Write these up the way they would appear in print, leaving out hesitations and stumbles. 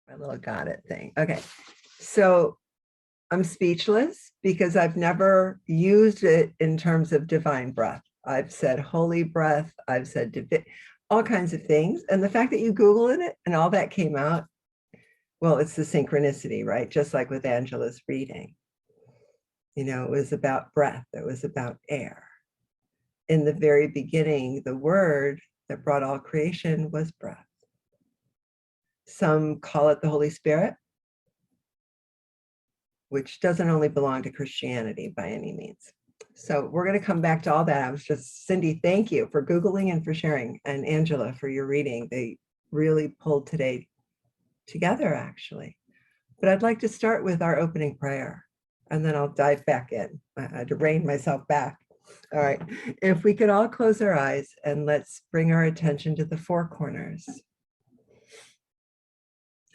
My little got it thing. Okay. So I'm speechless because I've never used it in terms of divine breath. I've said holy breath. I've said all kinds of things. And the fact that you Googled it and all that came out, well, it's the synchronicity, right? Just like with Angela's reading. It was about breath. It was about air. In the very beginning, the word that brought all creation was breath. Some call it the Holy Spirit, which doesn't only belong to Christianity by any means. So we're going to come back to all that. I was just, Cindy, thank you for Googling and for sharing, and Angela for your reading. They really pulled today together, actually. But I'd like to start with our opening prayer, and then I'll dive back in. I had to rein myself back. All right. If we could all close our eyes and let's bring our attention to the four corners.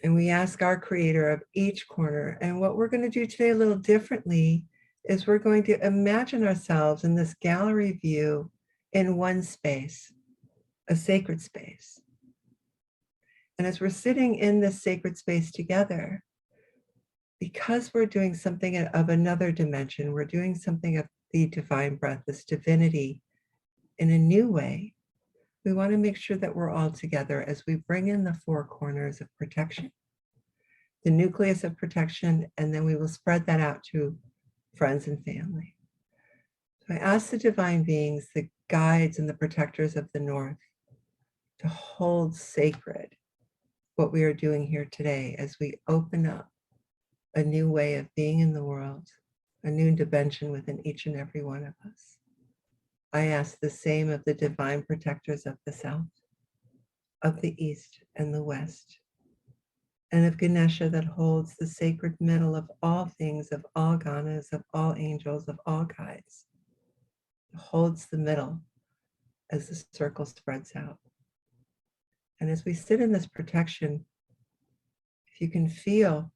And we ask our creator of each corner. And what we're going to do today a little differently is we're going to imagine ourselves in this gallery view in one space, a sacred space. And as we're sitting in this sacred space together, because we're doing something of another dimension, we're doing something of the divine breath, this divinity, in a new way, we want to make sure that we're all together as we bring in the four corners of protection, the nucleus of protection, and then we will spread that out to friends and family. So I ask the divine beings, the guides and the protectors of the North, to hold sacred what we are doing here today as we open up a new way of being in the world, a new dimension within each and every one of us. I ask the same of the divine protectors of the South, of the East and the West, and of Ganesha that holds the sacred middle of all things, of all ganas, of all angels, of all guides, holds the middle as the circle spreads out. And as we sit in this protection, if you can feel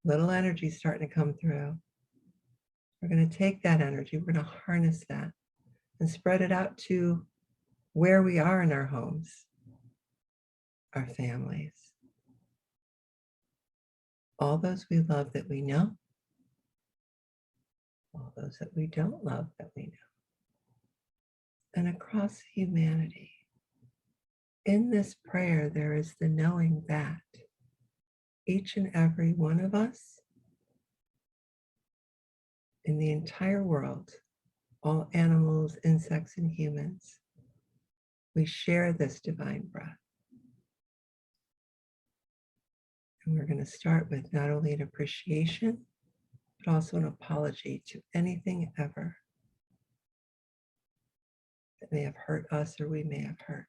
little energy starting to come through, we're going to take that energy, we're going to harness that and spread it out to where we are in our homes, our families, all those we love that we know, all those that we don't love that we know, and across humanity. In this prayer, there is the knowing that each and every one of us in the entire world, all animals, insects, and humans, we share this divine breath. And we're going to start with not only an appreciation, but also an apology to anything ever that may have hurt us or we may have hurt.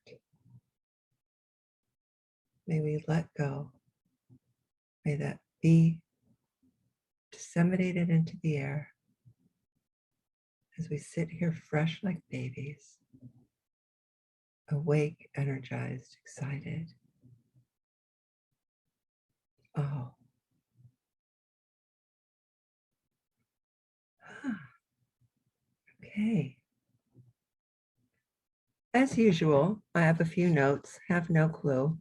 May we let go. May that be disseminated into the air as we sit here fresh like babies, awake, energized, excited. Oh. Okay. As usual, I have a few notes, have no clue.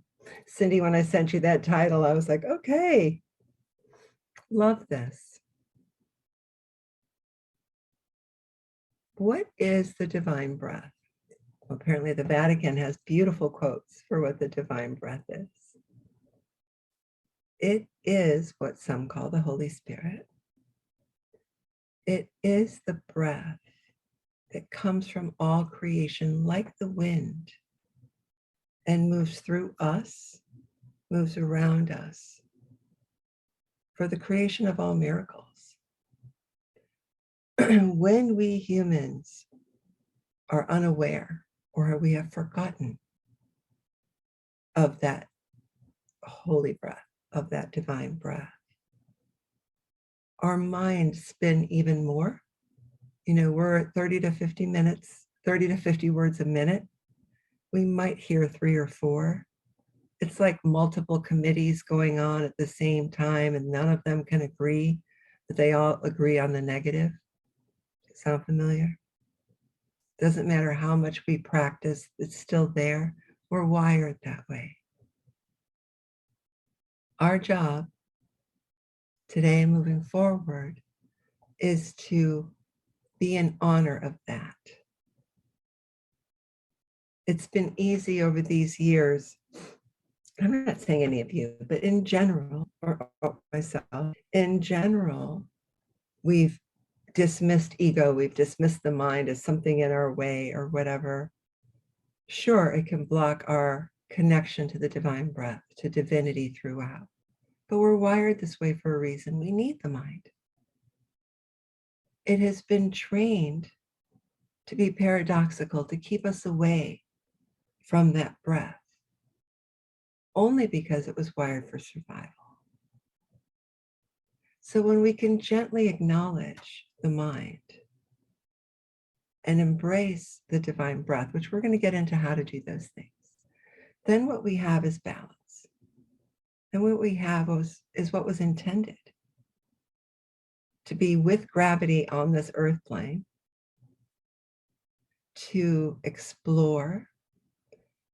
Cindy, when I sent you that title, I was like, okay, love this. What is the divine breath? Well, apparently the Vatican has beautiful quotes for what the divine breath is. It is what some call the Holy Spirit. It is the breath that comes from all creation like the wind and moves through us, moves around us for the creation of all miracles. When we humans are unaware or we have forgotten of that holy breath, of that divine breath, our minds spin even more. We're at 30 to 50 minutes, 30 to 50 words a minute. We might hear 3 or 4. It's like multiple committees going on at the same time and none of them can agree, but they all agree on the negative. Sound familiar? Doesn't matter how much we practice, it's still there. We're wired that way. Our job today and moving forward is to be in honor of that. It's been easy over these years. I'm not saying any of you, but in general, or myself, in general, we've dismissed ego, we've dismissed the mind as something in our way or whatever. Sure, it can block our connection to the divine breath, to divinity throughout. But we're wired this way for a reason. We need the mind. It has been trained to be paradoxical, to keep us away from that breath, only because it was wired for survival. So when we can gently acknowledge the mind and embrace the divine breath, which we're going to get into how to do those things, then what we have is balance. And what we have is what was intended, to be with gravity on this earth plane, to explore,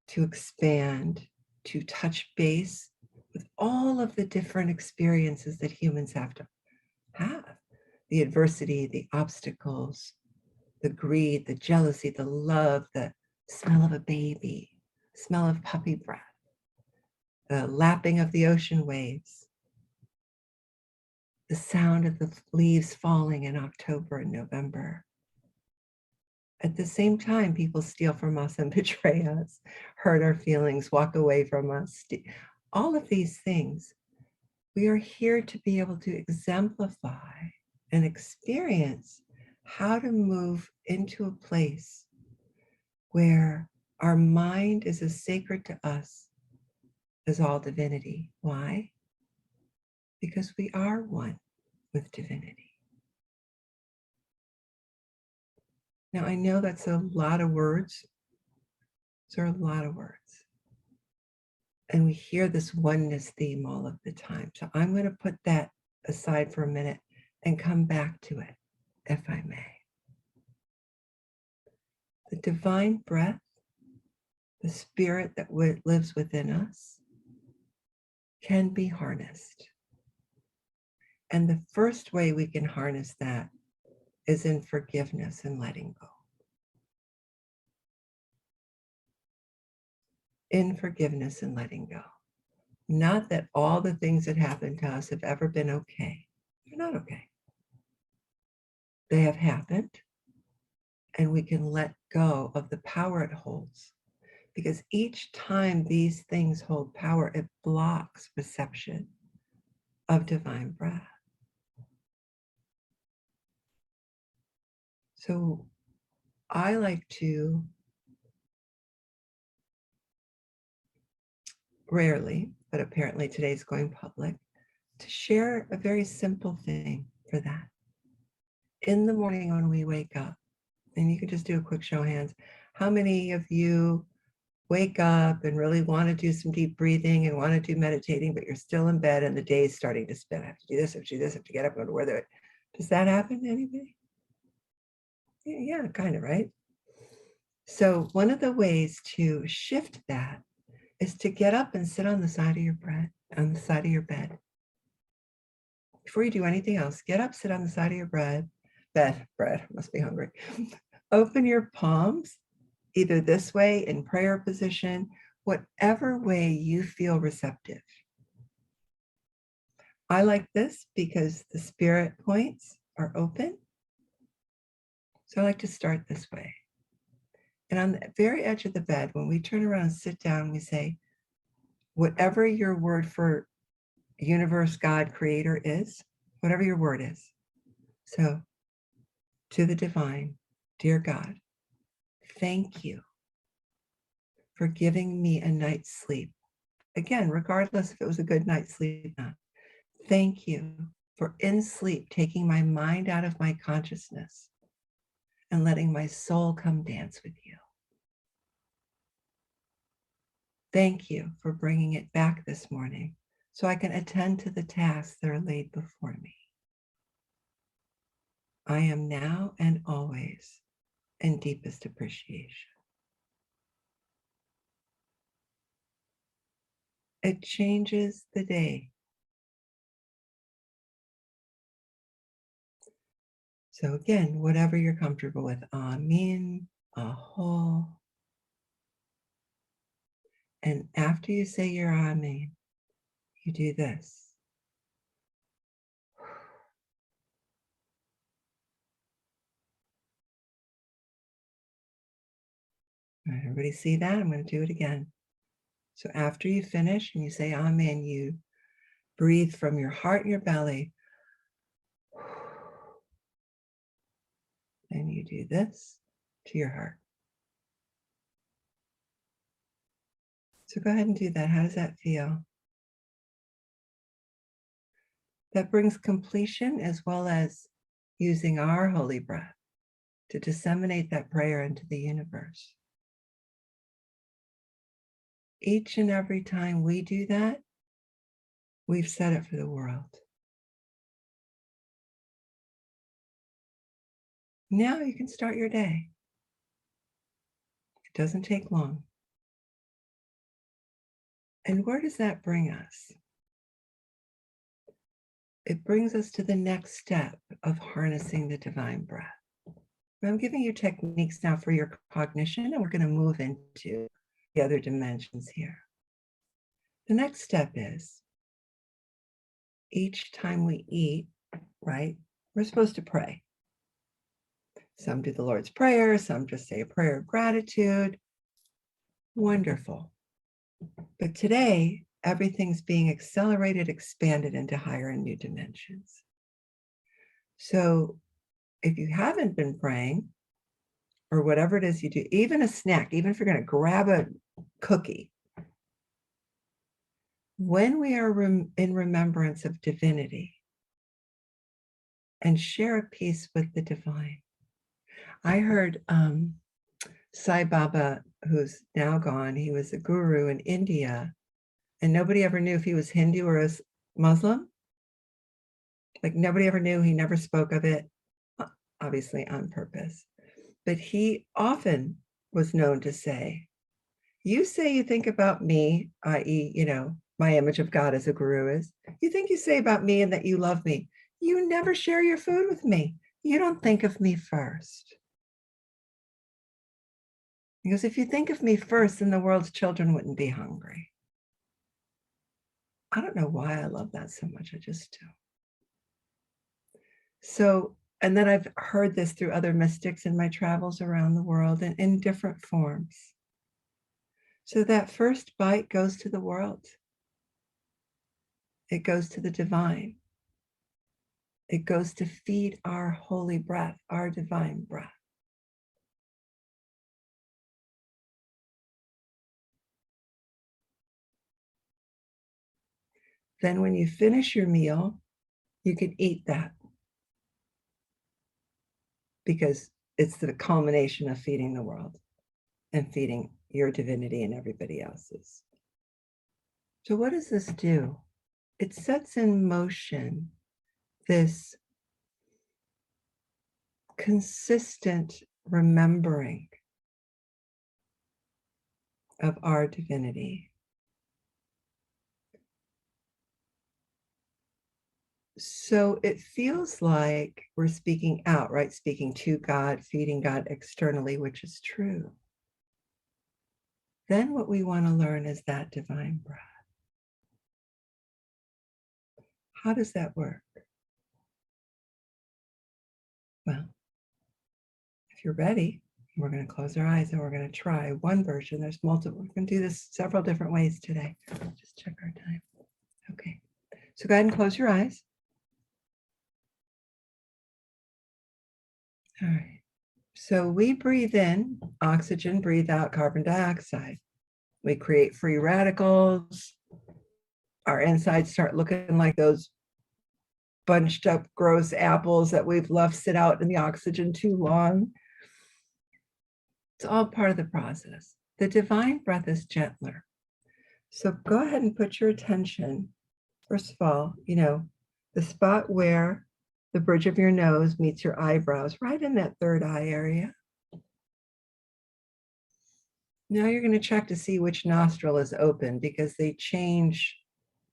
to expand, to touch base with all of the different experiences that humans have to have. The adversity, the obstacles, the greed, the jealousy, the love, the smell of a baby, smell of puppy breath, the lapping of the ocean waves, the sound of the leaves falling in October and November. At the same time, people steal from us and betray us, hurt our feelings, walk away from us. All of these things, we are here to be able to exemplify and experience how to move into a place where our mind is as sacred to us as all divinity. Why? Because we are one with divinity. Now, I know that's a lot of words. Those are a lot of words. And we hear this oneness theme all of the time. So I'm going to put that aside for a minute and come back to it, if I may. The divine breath, the spirit that lives within us, can be harnessed. And the first way we can harness that is in forgiveness and letting go. In forgiveness and letting go. Not that all the things that happened to us have ever been okay. They're not okay. They have happened, and we can let go of the power it holds. Because each time these things hold power, it blocks reception of divine breath. So I like to rarely, but apparently today's going public, to share a very simple thing for that. In the morning when we wake up, and you can just do a quick show of hands, how many of you wake up and really want to do some deep breathing and want to do meditating, but you're still in bed and the day is starting to spin? I have to do this, I have to do this, I have to get up, go to where does that happen to anybody? Yeah, kind of, right? So one of the ways to shift that is to get up and sit on the side of your bed. Before you do anything else, get up, sit on the side of your bread, must be hungry. Open your palms, either this way in prayer position, whatever way you feel receptive. I like this because the spirit points are open. So I like to start this way. And on the very edge of the bed, when we turn around and sit down, we say, whatever your word for universe, God, creator is, whatever your word is. So to the divine, dear God, thank you for giving me a night's sleep. Again, regardless if it was a good night's sleep or not. Thank you for in sleep taking my mind out of my consciousness and letting my soul come dance with you. Thank you for bringing it back this morning so I can attend to the tasks that are laid before me. I am now and always in deepest appreciation. It changes the day So again, whatever you're comfortable with, Amin, Aho. And after you say your Amin, you do this. All right, everybody see that? I'm going to do it again. So after you finish and you say Amen, you breathe from your heart and your belly. And you do this to your heart. So go ahead and do that. How does that feel? That brings completion as well as using our holy breath to disseminate that prayer into the universe. Each and every time we do that, we've said it for the world. Now you can start your day. It doesn't take long. And where does that bring us? It brings us to the next step of harnessing the divine breath. I'm giving you techniques now for your cognition, and we're going to move into the other dimensions here. The next step is each time we eat, right, we're supposed to pray. Some do the Lord's Prayer, some just say a prayer of gratitude. Wonderful. But today, everything's being accelerated, expanded into higher and new dimensions. So if you haven't been praying, or whatever it is you do, even a snack, even if you're going to grab a cookie, when we are in remembrance of divinity and share a piece with the divine. I heard Sai Baba, who's now gone, he was a guru in India, and nobody ever knew if he was Hindu or a Muslim. Like nobody ever knew, he never spoke of it, obviously on purpose. But he often was known to say, you say you think about me, i.e., my image of God as a guru is, you think you say about me and that you love me. You never share your food with me. You don't think of me first. Because if you think of me first, then the world's children wouldn't be hungry. I don't know why I love that so much. I just do. So, and then I've heard this through other mystics in my travels around the world and in different forms. So that first bite goes to the world. It goes to the divine. It goes to feed our holy breath, our divine breath. Then when you finish your meal, you can eat that because it's the culmination of feeding the world and feeding your divinity and everybody else's. So what does this do? It sets in motion this consistent remembering of our divinity. So it feels like we're speaking out, right? Speaking to God, feeding God externally, which is true. Then what we want to learn is that divine breath. How does that work? Well, if you're ready, we're going to close our eyes and we're going to try one version. There's multiple. We're going to do this several different ways today. Just check our time. Okay. So go ahead and close your eyes. All right. So we breathe in oxygen, breathe out carbon dioxide. We create free radicals. Our insides start looking like those bunched up gross apples that we've left sit out in the oxygen too long. It's all part of the process. The divine breath is gentler. So go ahead and put your attention, first of all, the spot where the bridge of your nose meets your eyebrows, right in that third eye area. Now you're going to check to see which nostril is open because they change.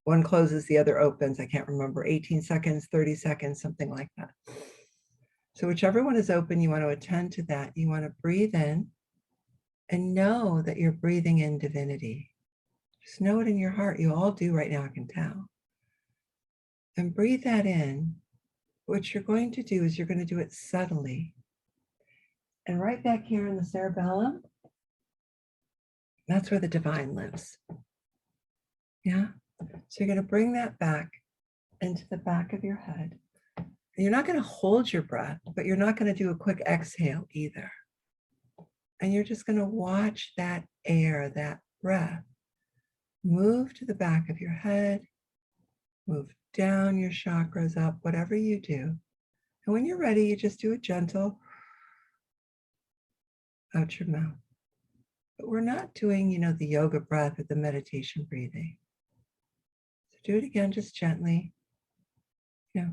One closes, the other opens. I can't remember, 18 seconds, 30 seconds, something like that. So whichever one is open, you want to attend to that. You want to breathe in and know that you're breathing in divinity. Just know it in your heart. You all do right now, I can tell. And breathe that in. What you're going to do is you're going to do it subtly. And right back here in the cerebellum, that's where the divine lives. Yeah? So you're going to bring that back into the back of your head. And you're not going to hold your breath, but you're not going to do a quick exhale either. And you're just going to watch that air, that breath, move to the back of your head, move down your chakras up, whatever you do. And when you're ready, you just do a gentle out your mouth. But we're not doing, the yoga breath or the meditation breathing. So do it again, just gently. You're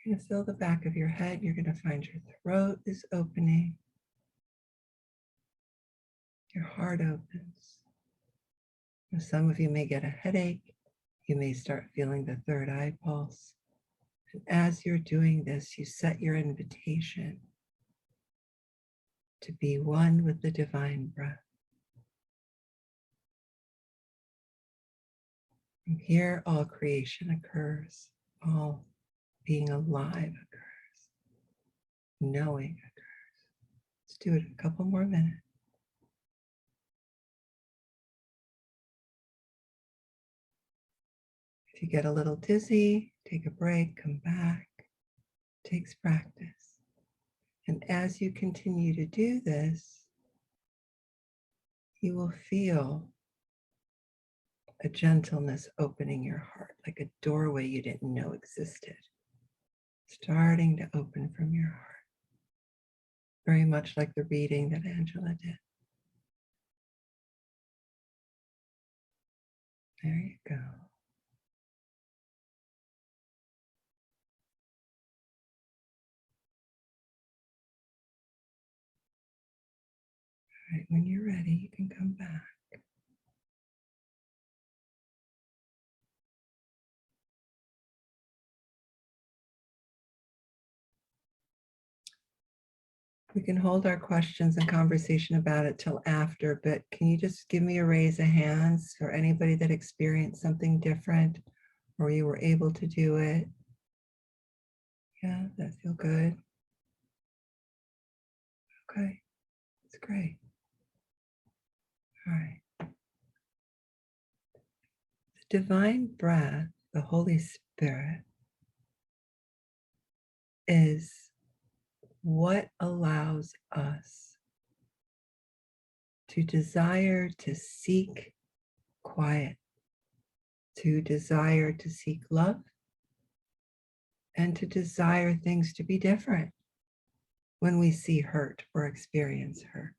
going to fill the back of your head. You're going to find your throat is opening. Your heart opens. Now, some of you may get a headache. You may start feeling the third eye pulse. And as you're doing this, you set your invitation to be one with the divine breath. From here, all creation occurs, all being alive occurs, knowing occurs. Let's do it a couple more minutes. If you get a little dizzy, take a break, come back. It takes practice. And as you continue to do this, you will feel a gentleness opening your heart, like a doorway you didn't know existed, starting to open from your heart. Very much like the reading that Angela did. There you go. All right, when you're ready, you can come back. We can hold our questions and conversation about it till after, but can you just give me a raise of hands for anybody that experienced something different or you were able to do it? Yeah, that feel good. Okay, that's great. All right. The divine breath, the Holy Spirit, is what allows us to desire to seek quiet, to desire to seek love, and to desire things to be different when we see hurt or experience hurt.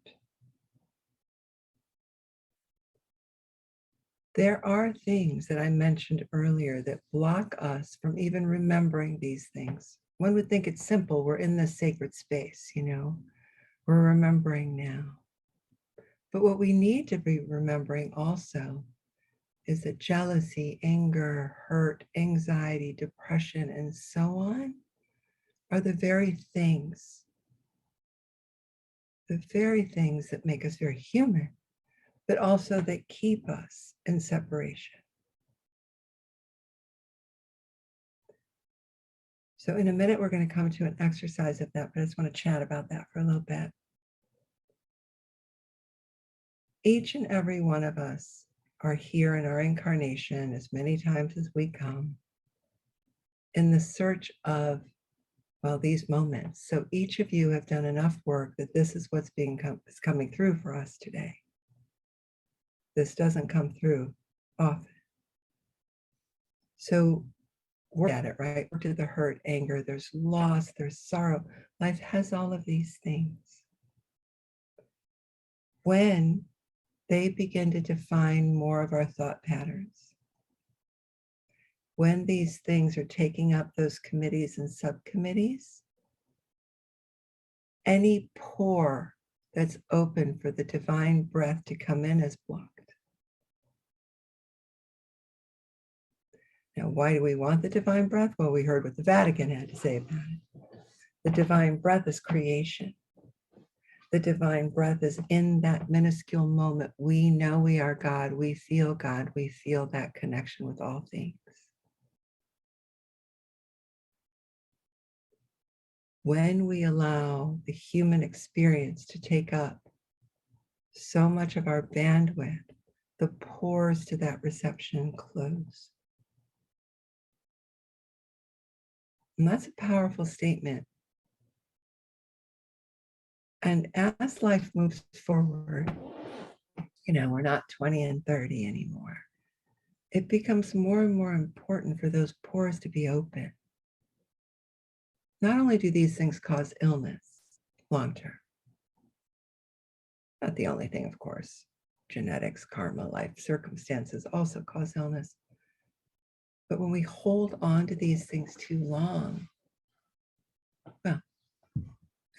There are things that I mentioned earlier that block us from even remembering these things. One would think it's simple. We're in this sacred space, we're remembering now. But what we need to be remembering also is that jealousy, anger, hurt, anxiety, depression, and so on are the very things that make us very human, but also that keep us in separation. So in a minute, we're going to come to an exercise of that, but I just want to chat about that for a little bit. Each and every one of us are here in our incarnation as many times as we come in the search of, these moments. So each of you have done enough work that this is what's is coming through for us today. This doesn't come through often. So work at it, right? Work to the hurt, anger, there's loss, there's sorrow. Life has all of these things. When they begin to define more of our thought patterns, when these things are taking up those committees and subcommittees, any pore that's open for the divine breath to come in is blocked. Now, why do we want the divine breath? Well, we heard what the Vatican had to say about it. The divine breath is creation. The divine breath is in that minuscule moment. We know we are God. We feel God. We feel that connection with all things. When we allow the human experience to take up so much of our bandwidth, the pores to that reception close. And that's a powerful statement. And as life moves forward, we're not 20 and 30 anymore. It becomes more and more important for those pores to be open. Not only do these things cause illness long-term, not the only thing, of course. Genetics, karma, life circumstances also cause illness. But when we hold on to these things too long, well,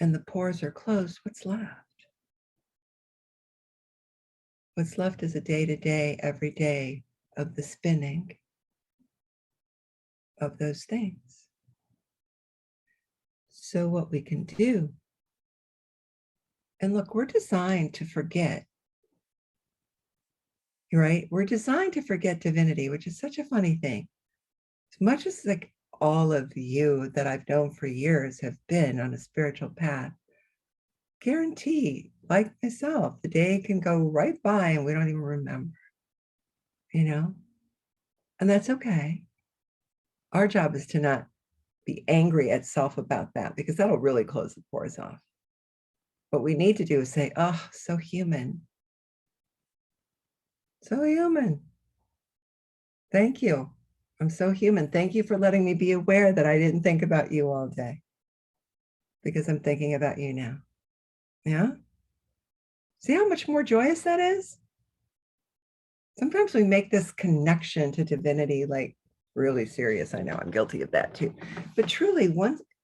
and the pores are closed, what's left? What's left is a day-to-day, every day of the spinning of those things. So what we can do, and look, we're designed to forget, right? We're designed to forget divinity, which is such a funny thing. As much as like all of you that I've known for years have been on a spiritual path, guarantee, like myself, the day can go right by and we don't even remember, and that's okay. Our job is to not be angry at self about that, because that'll really close the pores off. What we need to do is say, oh, so human. So human. Thank you. I'm so human. Thank you for letting me be aware that I didn't think about you all day, because I'm thinking about you now. Yeah? See how much more joyous that is? Sometimes we make this connection to divinity like really serious. I know I'm guilty of that too. But truly,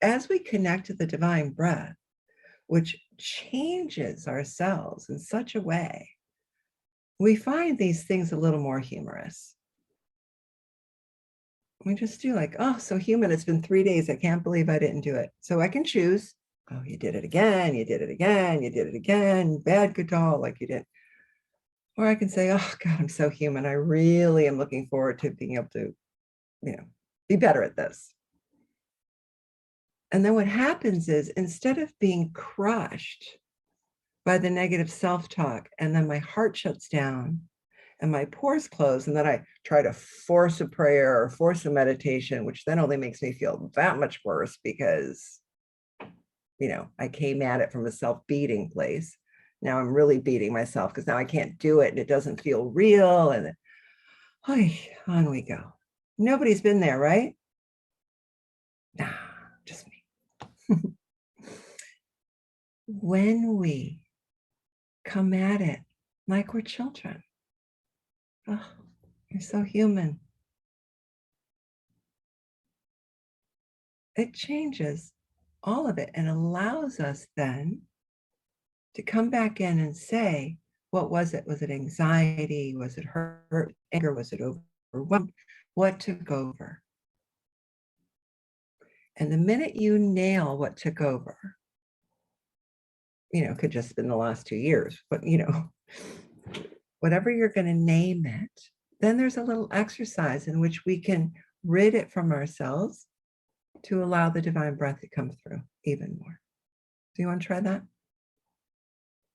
as we connect to the divine breath, which changes ourselves in such a way, we find these things a little more humorous. We just do like, oh, so human. It's been 3 days. I can't believe I didn't do it. So I can choose. Oh, you did it again. You did it again. You did it again. Bad Guldal, like you did. Or I can say, oh, God, I'm so human. I really am looking forward to being able to, be better at this. And then what happens is, instead of being crushed by the negative self-talk, and then my heart shuts down and my pores close, and then I try to force a prayer or force a meditation, which then only makes me feel that much worse, because, I came at it from a self-beating place. Now I'm really beating myself because now I can't do it and it doesn't feel real. And on we go. Nobody's been there, right? Nah, just me. When we come at it like we're children, oh, you're so human. It changes all of it and allows us then to come back in and say, what was it? Was it anxiety? Was it hurt, anger? Was it overwhelmed? What took over? And the minute you nail what took over, could just have been the last 2 years, but whatever you're going to name it, then there's a little exercise in which we can rid it from ourselves to allow the divine breath to come through even more. Do you want to try that?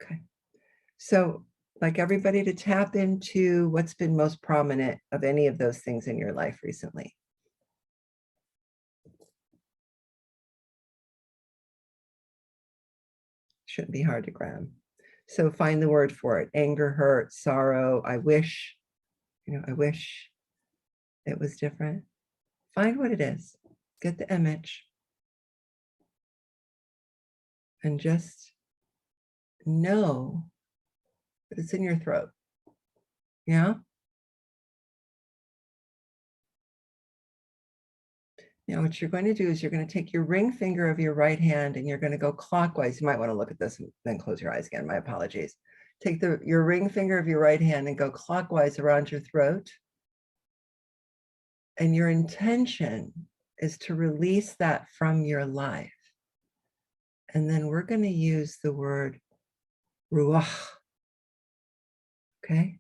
Okay. So, like everybody, to tap into what's been most prominent of any of those things in your life recently. Shouldn't be hard to grab. So find the word for it. Anger, hurt, sorrow. I wish, I wish it was different. Find what it is. Get the image. And just know that it's in your throat. Yeah? Now, what you're going to do is you're going to take your ring finger of your right hand and you're going to go clockwise. You might want to look at this and then close your eyes again. My apologies. Take your ring finger of your right hand and go clockwise around your throat. And your intention is to release that from your life. And then we're going to use the word ruach. Okay?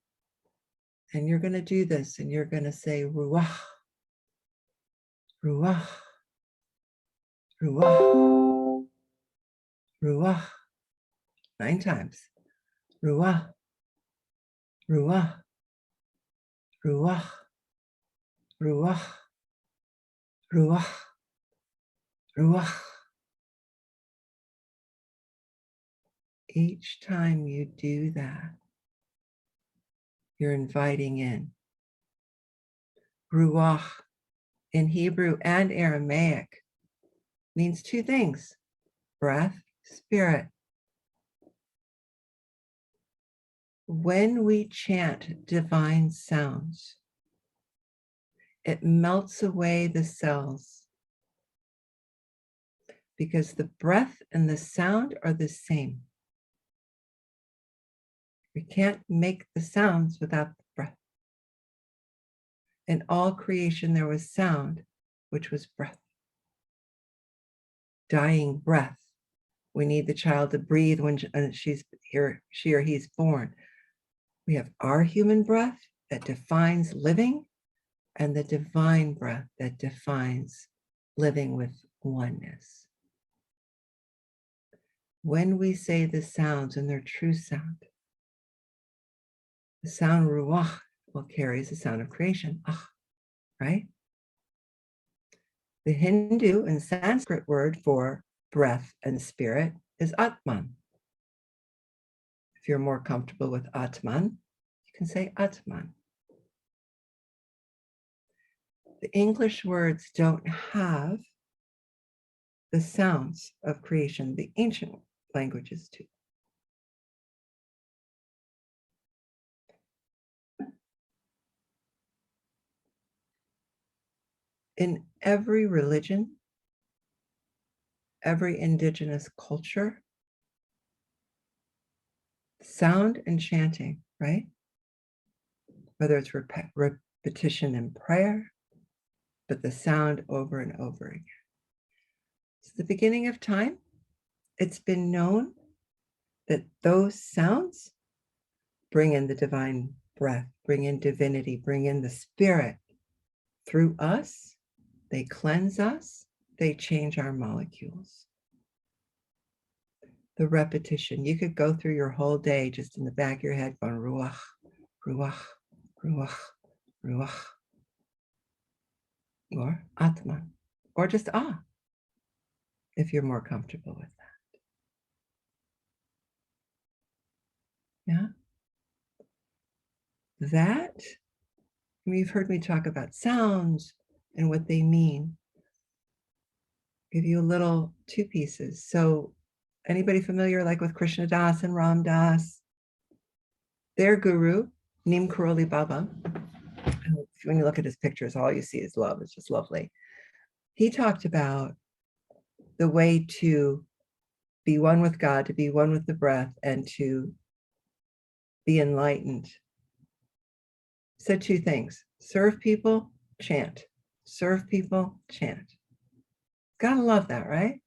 And you're going to do this and you're going to say ruach, ruach, ruach, ruach, 9 times. Ruach, ruach, ruach, ruach, ruach, ruach. Each time you do that, you're inviting in. Ruach in Hebrew and Aramaic means 2 things: breath, spirit. When we chant divine sounds, it melts away the cells because the breath and the sound are the same. We can't make the sounds without the breath. In all creation, there was sound, which was breath. Dying breath. We need the child to breathe when she or he's born. We have our human breath that defines living, and the divine breath that defines living with oneness. When we say the sounds in their true sound, the sound ruach carries the sound of creation, right? The Hindu and Sanskrit word for breath and spirit is Atman. If you're more comfortable with Atman, you can say Atman. The English words don't have the sounds of creation. The ancient languages do. In every religion, every indigenous culture, sound and chanting, right? Whether it's repetition in prayer, but the sound over and over again. It's the beginning of time. It's been known that those sounds bring in the divine breath, bring in divinity, bring in the spirit through us. They cleanse us. They change our molecules. The repetition. You could go through your whole day just in the back of your head going ruach, ruach, ruach, ruach, or atman, or just if you're more comfortable with that. Yeah. That, you've heard me talk about sounds and what they mean. Give you a little 2 pieces. So anybody familiar like with Krishna Das and Ram Das? Their guru, Neem Karoli Baba, when you look at his pictures, all you see is love. It's just lovely. He talked about the way to be one with God, to be one with the breath, and to be enlightened. He said 2 things: serve people, chant. Serve people, chant. Gotta love that, right?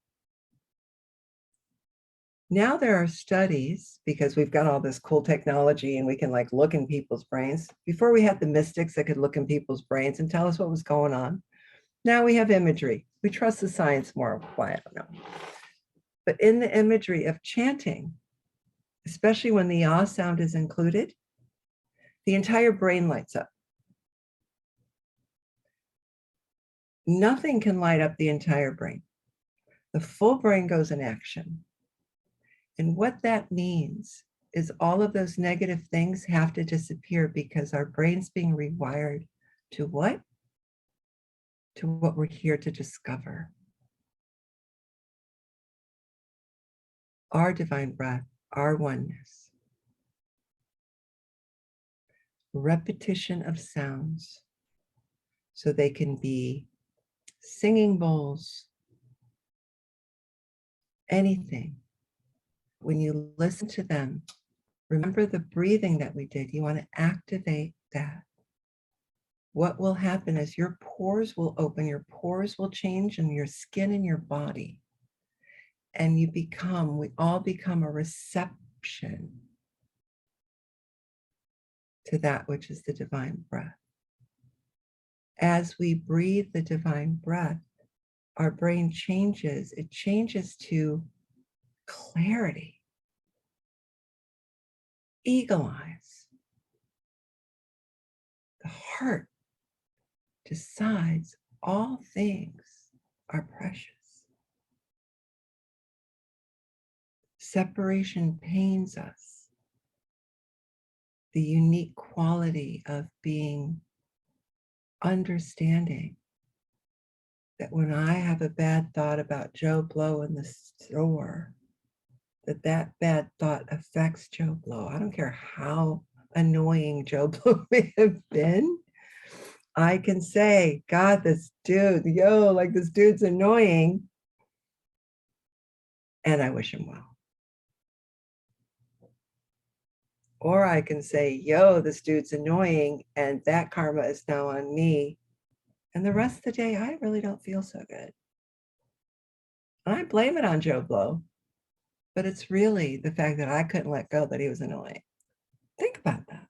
Now there are studies, because we've got all this cool technology and we can like look in people's brains. Before we had the mystics that could look in people's brains and tell us what was going on. Now we have imagery. We trust the science more. Why, I don't know. But in the imagery of chanting, especially when the ah sound is included, the entire brain lights up. Nothing can light up the entire brain. The full brain goes in action. And what that means is all of those negative things have to disappear because our brain's being rewired to what? To what we're here to discover. Our divine breath, our oneness. Repetition of sounds so they can be singing bowls, anything. When you listen to them, remember the breathing that we did. You want to activate that. what will happen is your pores will open, your pores will change in your skin and your body. And we all become a reception to that which is the divine breath. As we breathe the divine breath, our brain changes. It changes to clarity, eagle eyes. The heart decides all things are precious. Separation pains us. The unique quality of being understanding that when I have a bad thought about Joe Blow in the store, that bad thought affects Joe Blow. I don't care how annoying Joe Blow may have been. I can say, God, this dude, like this dude's annoying. And I wish him well. Or I can say, this dude's annoying, and that karma is now on me. And the rest of the day, I really don't feel so good. And I blame it on Joe Blow, but it's really the fact that I couldn't let go that he was annoying. Think about that.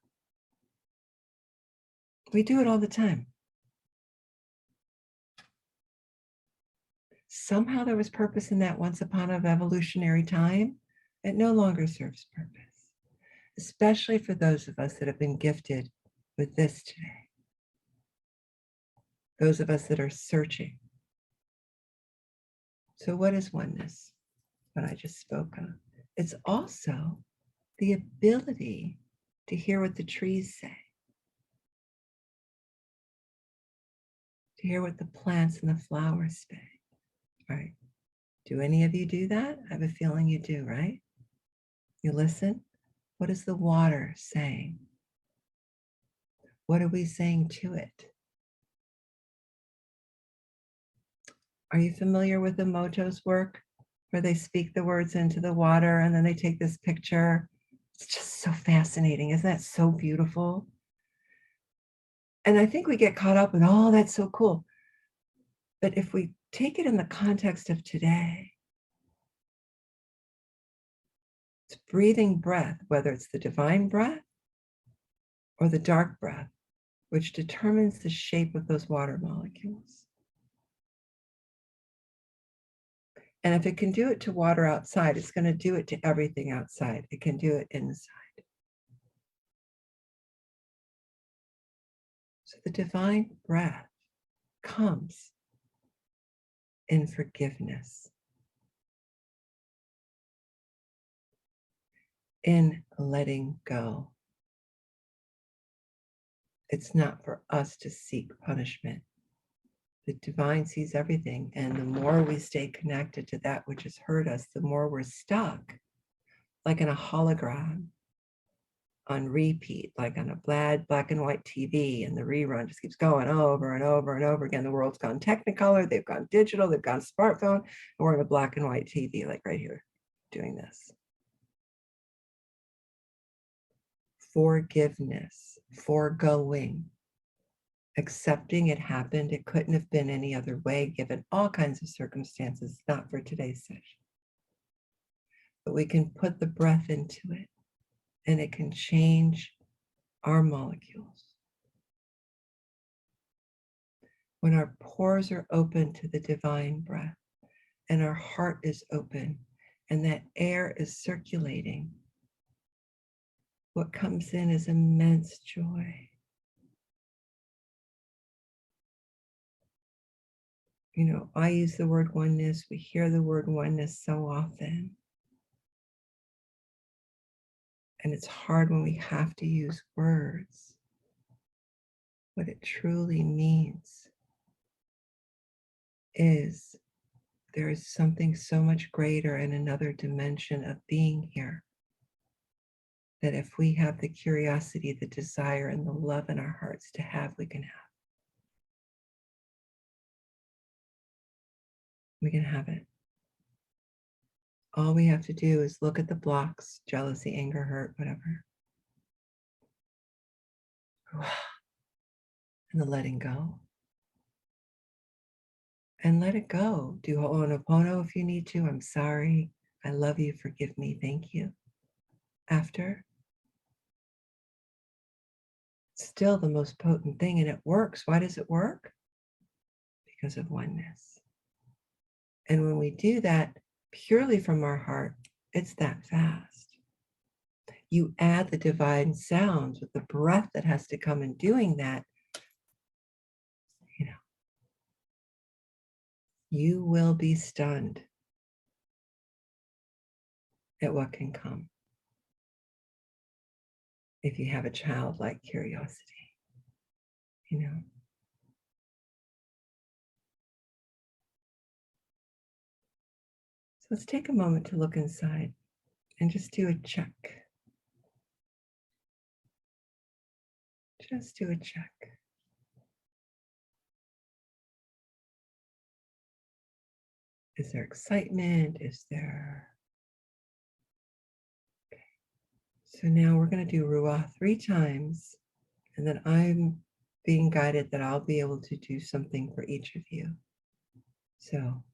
We do it all the time. Somehow there was purpose in that once upon an evolutionary time. It no longer serves purpose, especially for those of us that have been gifted with this today. Those of us that are searching. So what is oneness? What I just spoke of. It's also the ability to hear what the trees say, to hear what the plants and the flowers say. Right? Do any of you do that? I have a feeling you do, right? You listen. What is the water saying? What are we saying to it? Are you familiar with Emoto's work, where they speak the words into the water and then they take this picture? It's just so fascinating. Isn't that so beautiful? And I think we get caught up in, oh, that's so cool. But if we take it in the context of today, it's breathing breath, whether it's the divine breath or the dark breath, which determines the shape of those water molecules. And if it can do it to water outside, it's going to do it to everything outside. It can do it inside. So the divine breath comes in forgiveness, in letting go. It's not for us to seek punishment. The divine sees everything, and the more we stay connected to that which has hurt us, the more we're stuck, like in a hologram, on repeat, like on a black and white TV, and the rerun just keeps going over and over and over again. The world's gone Technicolor, they've gone digital, they've gone smartphone, and we're in a black and white TV, like right here, doing this. Forgiveness, foregoing, accepting it happened. It couldn't have been any other way, given all kinds of circumstances, not for today's session. But we can put the breath into it, and it can change our molecules. When our pores are open to the divine breath, and our heart is open, and that air is circulating, what comes in is immense joy. I use the word oneness. We hear the word oneness so often. And it's hard when we have to use words. What it truly means is there is something so much greater in another dimension of being here, that if we have the curiosity, the desire, and the love in our hearts to have, we can have. We can have it. All we have to do is look at the blocks, jealousy, anger, hurt, whatever. and the letting go. And let it go. Do Ho'oponopono if you need to. I'm sorry. I love you. Forgive me. Thank you. After, it's still the most potent thing, and it works. Why does it work? Because of oneness. And when we do that purely from our heart, it's that fast. You add the divine sounds with the breath that has to come in doing that, you will be stunned at what can come if you have a childlike curiosity, So let's take a moment to look inside and just do a check. Just do a check. Is there excitement? Is there... Okay. So now we're going to do Ruah 3 times, and then I'm being guided that I'll be able to do something for each of you. So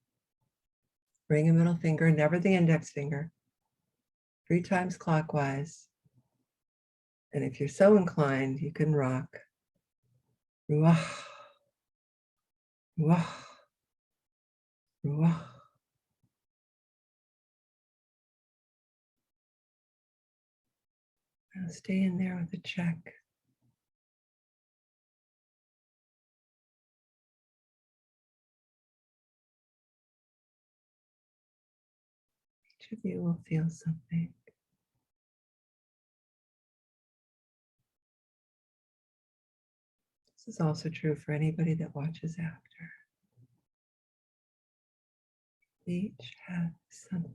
bring a middle finger, never the index finger, 3 times clockwise. And if you're so inclined, you can rock. Ruah, ruah, ruah. Now stay in there with a check. Each of you will feel something. This is also true for anybody that watches after. Each have something.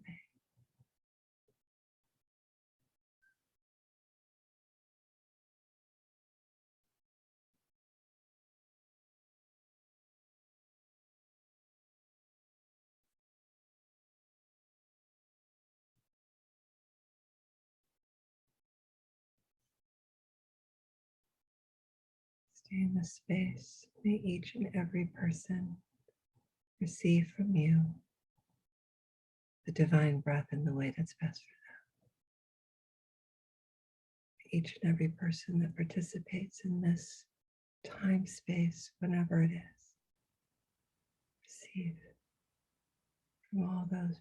Stay in this space. May each and every person receive from you the divine breath in the way that's best for them. Each and every person that participates in this time space, whenever it is, receive from all those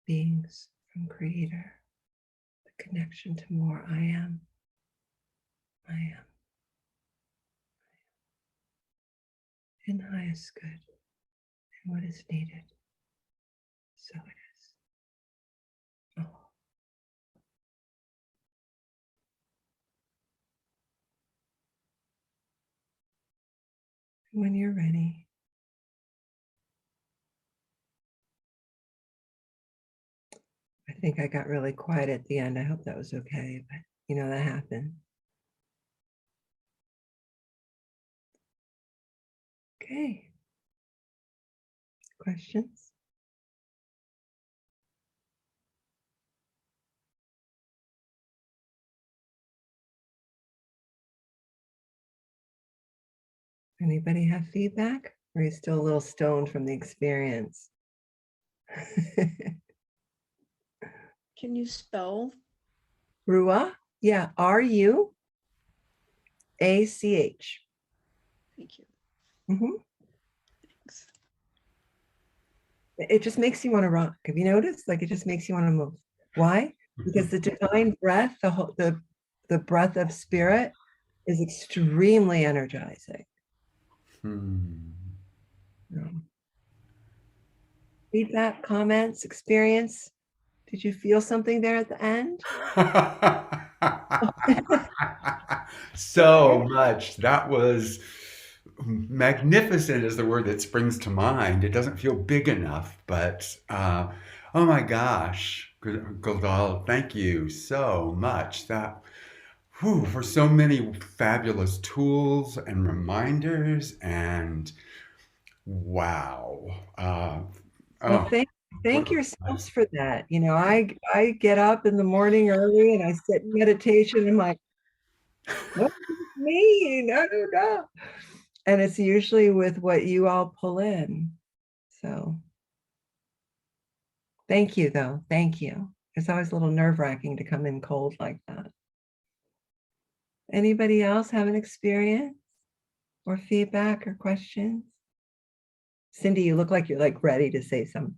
beings, from Creator, the connection to more I am. I am. In highest good, and what is needed, so it is. Oh. When you're ready, I think I got really quiet at the end. I hope that was okay, but that happened. Okay. Questions? Anybody have feedback? Or are you still a little stoned from the experience? Can you spell? Ruah? Yeah, Ruach. Thank you. Mm-hmm. Thanks. It just makes you want to rock. Have you noticed? Like, it just makes you want to move. Why? Because the divine breath, the breath of spirit, is extremely energizing. Feedback, comments, experience. Did you feel something there at the end? So much. That was magnificent is the word that springs to mind. It doesn't feel big enough, but oh my gosh, Guldal, thank you so much. That for so many fabulous tools and reminders, and wow. Well, thank yourselves for that. I get up in the morning early and I sit in meditation. I'm like, What does it mean? I don't know. And it's usually with what you all pull in. So thank you, though. Thank you. It's always a little nerve-wracking to come in cold like that. Anybody else have an experience or feedback or questions? Cindy, you look like you're like ready to say something.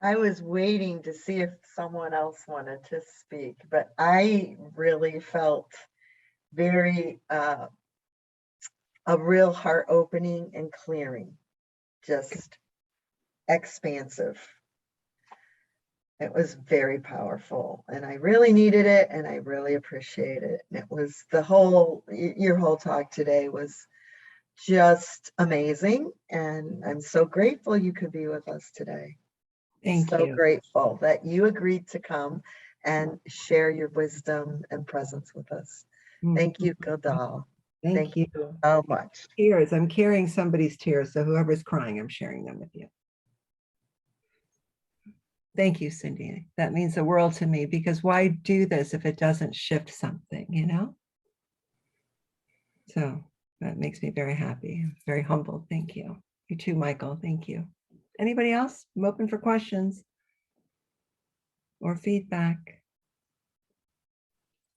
I was waiting to see if someone else wanted to speak, but I really felt very a real heart opening and clearing, just expansive. It was very powerful, and I really needed it, and I really appreciate it. And it was your whole talk today was just amazing, and I'm so grateful you could be with us today. Thank So you. grateful that you agreed to come and share your wisdom and presence with us. Thank you, Guldal. Thank you. So much. Tears. I'm carrying somebody's tears, so whoever's crying, I'm sharing them with you. Thank you, Cindy. That means the world to me, because why do this if it doesn't shift something, you know? So that makes me very happy. I'm very humbled. Thank you. You too, Michael. Thank you. Anybody else? I'm open for questions or feedback.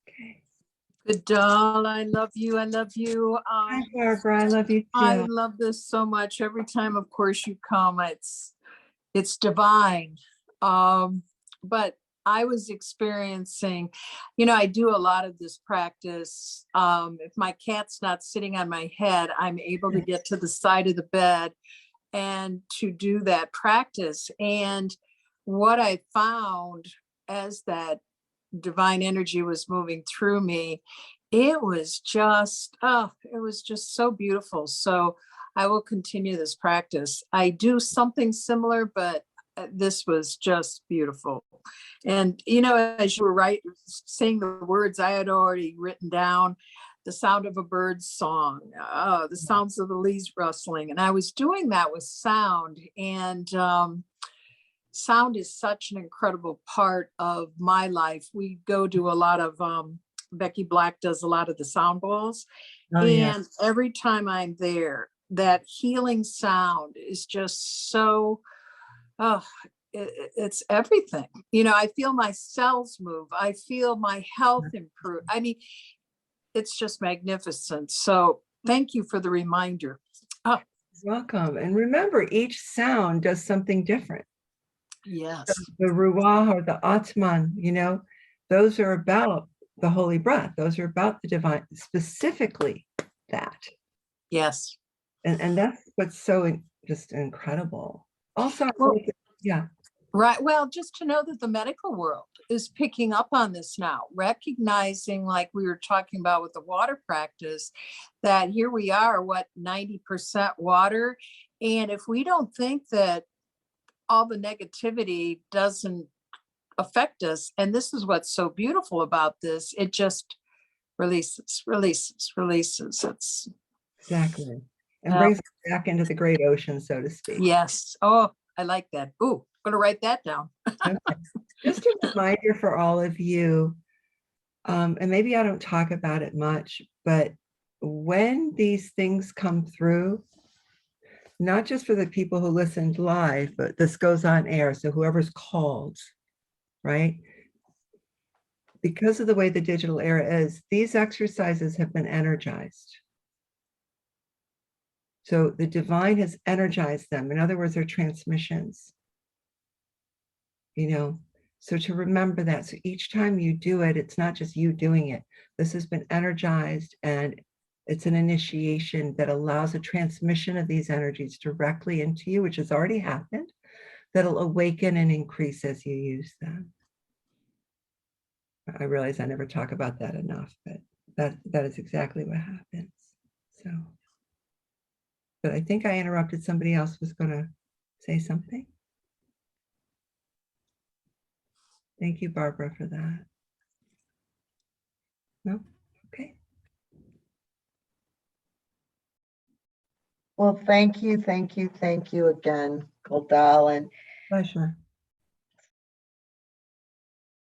Okay. Guldal, I love you. I love you. Hi, Barbara. I love you I too. love this so much. Every time, of course, you come, it's divine. But I was experiencing, I do a lot of this practice. If my cat's not sitting on my head, I'm able to get to the side of the bed and to do that practice. And what I found as that divine energy was moving through me, it was just so beautiful. So I will continue this practice. I do something similar, but this was just beautiful. And as you were saying the words, I had already written down the sound of a bird's song, the sounds of the leaves rustling, and I was doing that with sound. And sound is such an incredible part of my life. We go do a lot of Becky Black does a lot of the sound bowls. Oh, and yeah. Every time I'm there, that healing sound is just so it's everything. I feel my cells move. I feel my health improve. I mean, it's just magnificent. So thank you for the reminder. Welcome. And remember, each sound does something different. Yes. The ruah or the atman, those are about the holy breath. Those are about the divine, specifically that. Yes. And that's what's so just incredible. Also, yeah. Right. Well, just to know that the medical world is picking up on this now, recognizing, like we were talking about with the water practice, that here we are, 90% water. And if we don't think that all the negativity doesn't affect us, and this is what's so beautiful about this, it just releases. It's exactly. And brings us back into the great ocean, so to speak. Yes. Oh, I like that. Ooh, I'm gonna write that down. Okay. Just a reminder for all of you, and maybe I don't talk about it much, but when these things come through, not just for the people who listened live, but this goes on air, so whoever's called, right? Because of the way the digital era is, these exercises have been energized. So the divine has energized them. In other words, they're transmissions. So to remember that. So each time you do it, it's not just you doing it. This has been energized, and it's an initiation that allows a transmission of these energies directly into you, which has already happened, that'll awaken and increase as you use them. I realize I never talk about that enough, but that is exactly what happens. So, but I think I interrupted. Somebody else was going to say something. Thank you, Barbara, for that. No? Okay. Well, thank you again, Guldal. And Pleasure.